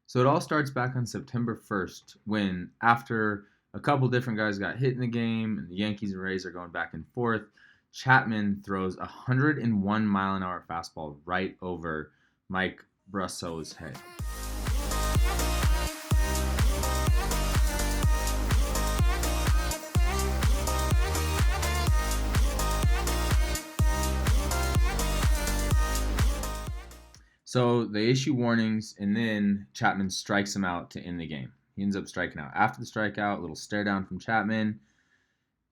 So it all starts back on September 1st when, after a couple different guys got hit in the game and the Yankees and Rays are going back and forth, Chapman throws a 101-mile-an-hour fastball right over Mike Brosseau's head. So they issue warnings, and then Chapman strikes him out to end the game. He ends up striking out. After the strikeout, a little stare down from Chapman,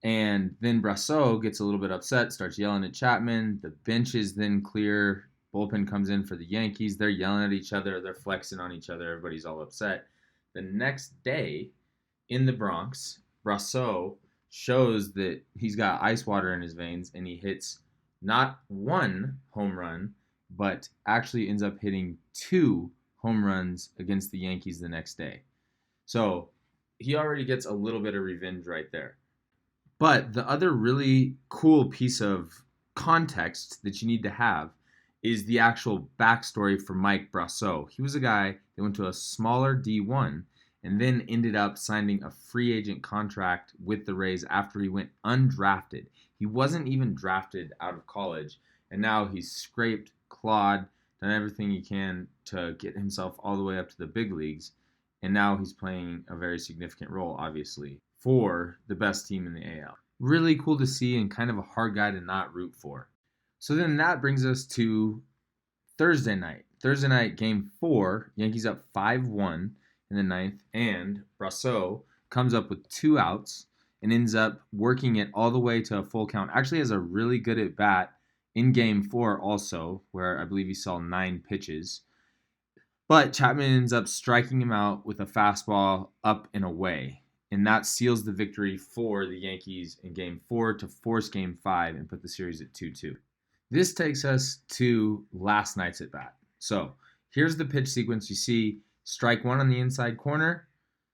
and then Brosseau gets a little bit upset, starts yelling at Chapman. The benches then clear. Bullpen comes in for the Yankees. They're yelling at each other. They're flexing on each other. Everybody's all upset. The next day in the Bronx, Brosseau shows that he's got ice water in his veins, and he hits not one home run, but actually ends up hitting 2 home runs against the Yankees the next day. So he already gets a little bit of revenge right there. But the other really cool piece of context that you need to have is the actual backstory for Mike Brosseau. He was a guy that went to a smaller D1 and then ended up signing a free agent contract with the Rays after he went undrafted. He wasn't even drafted out of college, and now he's scraped, clawed, done everything he can to get himself all the way up to the big leagues, and now he's playing a very significant role, obviously, for the best team in the AL. Really cool to see, and kind of a hard guy to not root for. So then that brings us to Thursday night. Thursday night, game 4, Yankees up 5-1 in the ninth, and Brosseau comes up with 2 outs and ends up working it all the way to a full count. Actually has a really good at bat in game 4 also, where I believe he saw 9 pitches. But Chapman ends up striking him out with a fastball up and away. And that seals the victory for the Yankees in game 4 to force game 5 and put the series at 2-2. This takes us to last night's at bat. So here's the pitch sequence. You see strike 1 on the inside corner.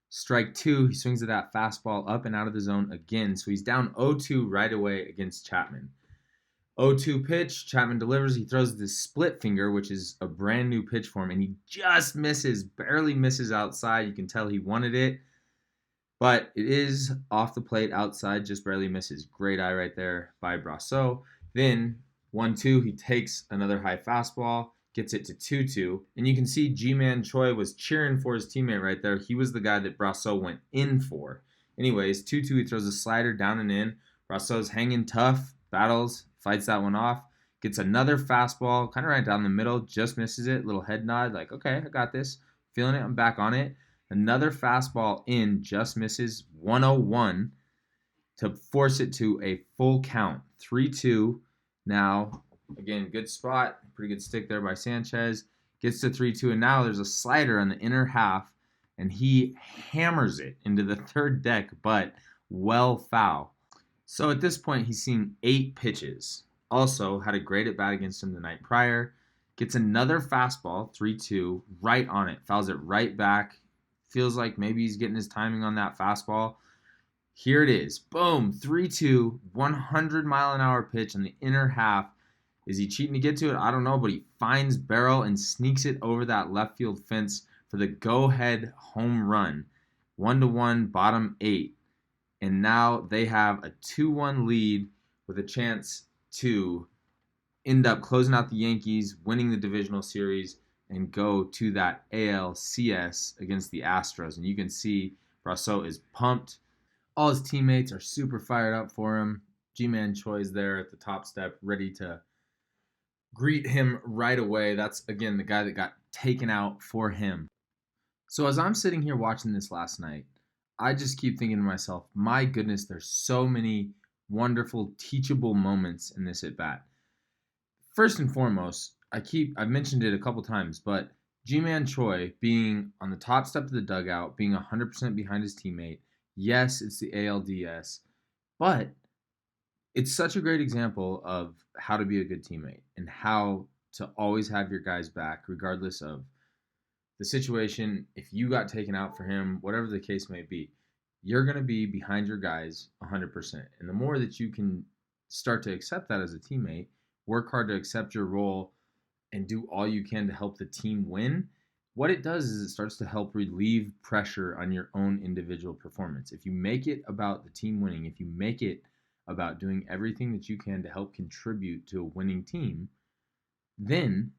Strike 2, he swings at that fastball up and out of the zone again. So he's down 0-2 right away against Chapman. 0-2 pitch, Chapman delivers. He throws this split finger, which is a brand new pitch for him, and he just misses, barely misses outside. You can tell he wanted it, but it is off the plate outside, just barely misses. Great eye right there by Brosseau. Then 1-2, he takes another high fastball, gets it to 2-2, and you can see Ji-Man Choi was cheering for his teammate right there. He was the guy that Brosseau went in for. Anyways, 2-2, he throws a slider down and in. Brosseau's hanging tough, battles, fights that one off, gets another fastball, kind of right down the middle, just misses it, little head nod, like, okay, I got this, feeling it, I'm back on it. Another fastball in, just misses, 101 to force it to a full count, 3-2. Now, again, good spot, pretty good stick there by Sanchez, gets to 3-2, and now there's a slider on the inner half, and he hammers it into the third deck, but well foul. So at this point, he's seen 8 pitches. Also, had a great at bat against him the night prior. Gets another fastball, 3-2, right on it. Fouls it right back. Feels like maybe he's getting his timing on that fastball. Here it is. Boom, 3-2, 100-mile-an-hour pitch in the inner half. Is he cheating to get to it? I don't know, but he finds barrel and sneaks it over that left field fence for the go-ahead home run. 1-1, bottom 8. And now they have a 2-1 lead with a chance to end up closing out the Yankees, winning the divisional series, and go to that ALCS against the Astros. And you can see Brosseau is pumped. All his teammates are super fired up for him. Ji-Man Choi is there at the top step, ready to greet him right away. That's, again, the guy that got taken out for him. So as I'm sitting here watching this last night, I just keep thinking to myself, my goodness, there's so many wonderful, teachable moments in this at-bat. First and foremost, I've mentioned it a couple times, but Ji-Man Choi being on the top step of the dugout, being 100% behind his teammate. Yes, it's the ALDS, but it's such a great example of how to be a good teammate and how to always have your guys back, regardless of the situation. If you got taken out for him, whatever the case may be, you're going to be behind your guys 100%. And the more that you can start to accept that as a teammate, work hard to accept your role, and do all you can to help the team win, What it does is it starts to help relieve pressure on your own individual performance. If you make it about the team winning, if you make it about doing everything that you can to help contribute to a winning team, then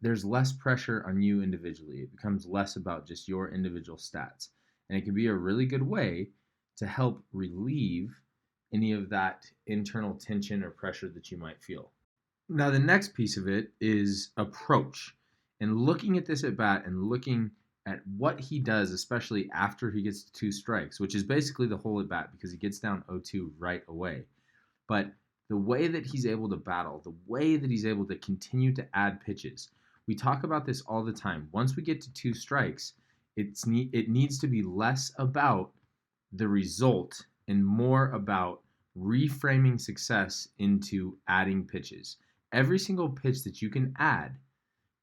there's less pressure on you individually. It becomes less about just your individual stats. And it can be a really good way to help relieve any of that internal tension or pressure that you might feel. Now, the next piece of it is approach. And looking at this at bat and looking at what he does, especially after he gets to 2 strikes, which is basically the whole at bat because he gets down 0-2 right away. But the way that he's able to battle, the way that he's able to continue to add pitches, we talk about this all the time. Once we get to 2 strikes, it needs to be less about the result and more about reframing success into adding pitches. Every single pitch that you can add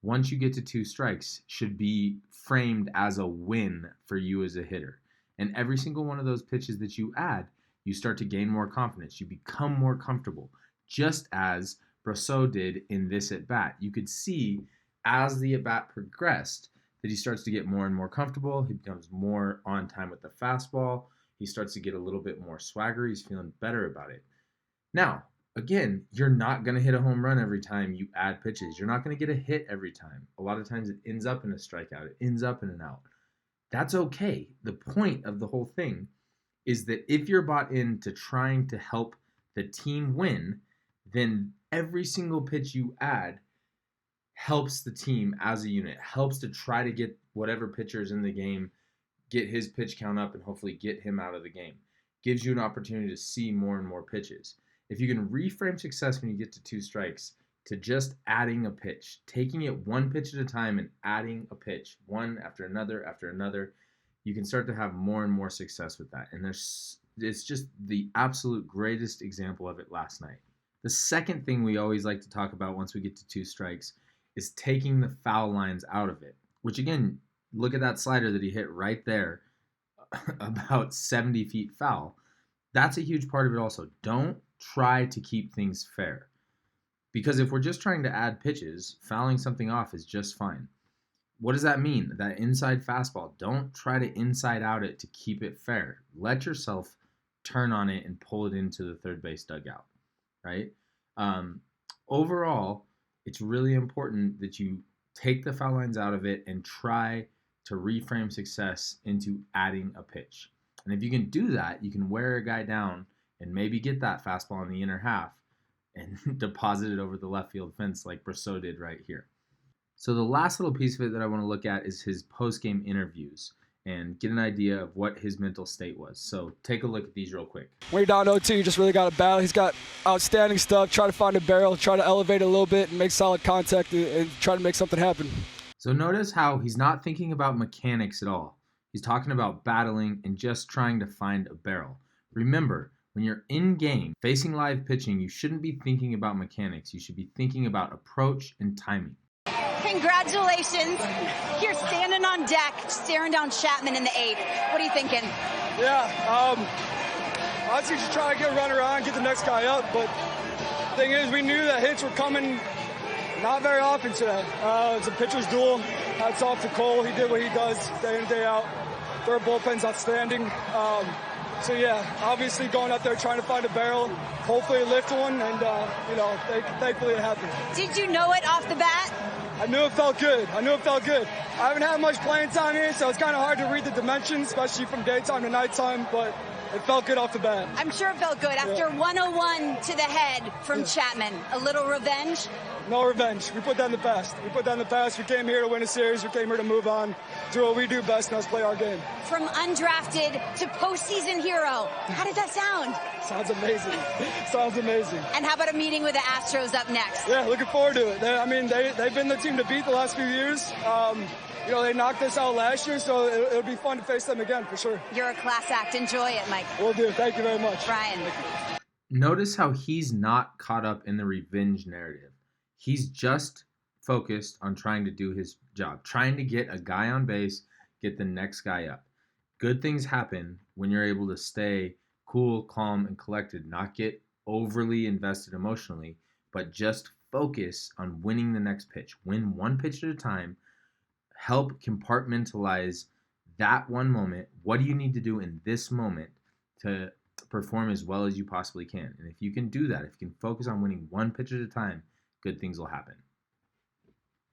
once you get to 2 strikes should be framed as a win for you as a hitter. And every single one of those pitches that you add, you start to gain more confidence. You become more comfortable, just as Brosseau did in this at bat. You could see as the at bat progressed that he starts to get more and more comfortable. He becomes more on time with the fastball. He starts to get a little bit more swagger. He's feeling better about it. Now, again, you're not going to hit a home run every time you add pitches. You're not going to get a hit every time. A lot of times it ends up in a strikeout. It ends up in an out. That's okay. The point of the whole thing is that if you're bought into trying to help the team win, then every single pitch you add helps the team as a unit, helps to try to get whatever pitcher's in the game, get his pitch count up, and hopefully get him out of the game. Gives you an opportunity to see more and more pitches. If you can reframe success when you get to 2 strikes to just adding a pitch, taking it one pitch at a time and adding a pitch, one after another, you can start to have more and more success with that. And it's just the absolute greatest example of it last night. The second thing we always like to talk about once we get to 2 strikes is taking the foul lines out of it, which again, look at that slider that he hit right there, about 70 feet foul. That's a huge part of it also. Don't try to keep things fair. Because if we're just trying to add pitches, fouling something off is just fine. What does that mean? That inside fastball, don't try to inside out it to keep it fair. Let yourself turn on it and pull it into the third base dugout, right? Overall, it's really important that you take the foul lines out of it and try to reframe success into adding a pitch. And if you can do that, you can wear a guy down and maybe get that fastball in the inner half and deposit it over the left field fence like Brosseau did right here. So the last little piece of it that I want to look at is his post-game interviews and get an idea of what his mental state was. So take a look at these real quick. When you're down 0-2, you just really got to battle. He's got outstanding stuff. Try to find a barrel, try to elevate it a little bit and make solid contact and try to make something happen. So notice how he's not thinking about mechanics at all. He's talking about battling and just trying to find a barrel. Remember, when you're in game facing live pitching, you shouldn't be thinking about mechanics. You should be thinking about approach and timing. Congratulations. You're standing on deck, staring down Chapman in the 8th. What are you thinking? Yeah, obviously just try to get a run around, get the next guy up, but the thing is we knew that hits were coming not very often today. It's a pitcher's duel. Hats off to Cole. He did what he does day in, day out. Their bullpen's outstanding. So yeah, obviously going out there trying to find a barrel, hopefully lift one, and thankfully it happened. Did you know it off the bat? I knew it felt good. I haven't had much playing time here, so it's kind of hard to read the dimensions, especially from daytime to nighttime, but it felt good off the bat. I'm sure it felt good. After 101 to the head from Chapman, a little revenge? No revenge. We put that in the past. We came here to win a series. We came here to move on, do what we do best, and that's play our game. From undrafted to postseason hero. How did that sound? Sounds amazing. And how about a meeting with the Astros up next? Yeah, looking forward to it. They've been the team to beat the last few years. They knocked us out last year, so it'll be fun to face them again for sure. You're a class act. Enjoy it, Mike. Will do. Thank you very much. Brian. Notice how he's not caught up in the revenge narrative. He's just focused on trying to do his job, trying to get a guy on base, get the next guy up. Good things happen when you're able to stay cool, calm, and collected, not get overly invested emotionally, but just focus on winning the next pitch. Win one pitch at a time. help compartmentalize that one moment. What do you need to do in this moment to perform as well as you possibly can? And if you can do that, if you can focus on winning one pitch at a time, good things will happen.